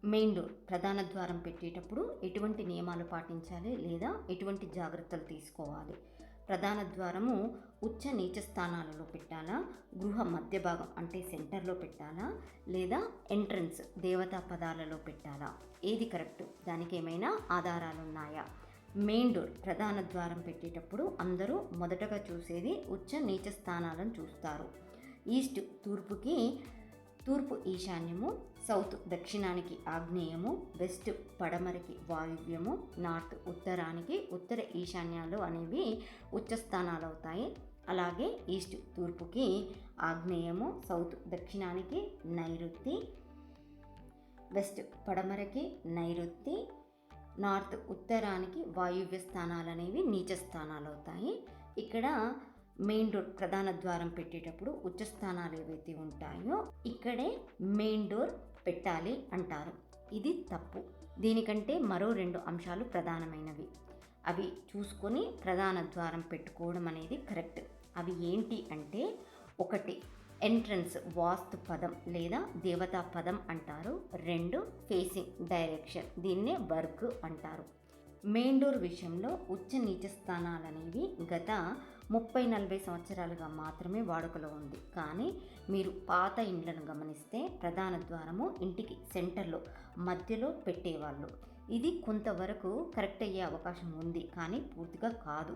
Main door ప్రధాన ద్వారం పెట్టేటప్పుడు ఎటువంటి నియమాలు పాటించాలి లేదా ఎటువంటి జాగ్రత్తలు తీసుకోవాలి? ప్రధాన ద్వారము ఉచ్చ నీచ స్థానాలలో పెట్టాలా, గృహ మధ్య భాగం అంటే సెంటర్లో పెట్టాలా, లేదా ఎంట్రన్స్ దేవతా పదాలలో పెట్టాలా? ఏది కరెక్ట్? దానికి ఏమైనా ఆధారాలు ఉన్నాయా? మెయిన్ డోర్ ప్రధాన ద్వారం పెట్టేటప్పుడు అందరూ మొదటగా చూసేది ఉచ్చ నీచ స్థానాలను చూస్తారు. ఈస్ట్ తూర్పుకి తూర్పు ఈశాన్యము, సౌత్ దక్షిణానికి ఆగ్నేయము, వెస్ట్ పడమరకి వాయువ్యము, నార్త్ ఉత్తరానికి ఉత్తర ఈశాన్యాలు అనేవి ఉచ్చస్థానాలు అవుతాయి. అలాగే ఈస్ట్ తూర్పుకి ఆగ్నేయము, సౌత్ దక్షిణానికి నైరుతి, వెస్ట్ పడమరకి నైరుతి, నార్త్ ఉత్తరానికి వాయువ్య స్థానాలు అనేవి నీచ స్థానాలు అవుతాయి. ఇక్కడ మెయిన్ డోర్ ప్రధాన ద్వారం పెట్టేటప్పుడు ఉచ్చ స్థానాలు ఏవైతే ఉంటాయో ఇక్కడే మెయిన్ డోర్ పెట్టాలి అంటారు. ఇది తప్పు. దీనికంటే మరో 2 అంశాలు ప్రధానమైనవి. అవి చూసుకొని ప్రధాన ద్వారం పెట్టుకోవడం అనేది కరెక్ట్. అవి ఏంటి అంటే, 1 ఎంట్రన్స్ వాస్తు పదం లేదా దేవతా పదం అంటారు. 2 ఫేసింగ్ డైరెక్షన్, దీన్నే వర్క్ అంటారు. మెయిన్ డోర్ విషయంలో ఉచ్చ నీచ స్థానాలు అనేవి గత 30-40 సంవత్సరాలుగా మాత్రమే వాడుకలో ఉంది. కానీ మీరు పాత ఇండ్లను గమనిస్తే ప్రధాన ద్వారము ఇంటికి సెంటర్లో మధ్యలో పెట్టేవాళ్ళు. ఇది కొంతవరకు కరెక్ట్ అయ్యే అవకాశం ఉంది, కానీ పూర్తిగా కాదు.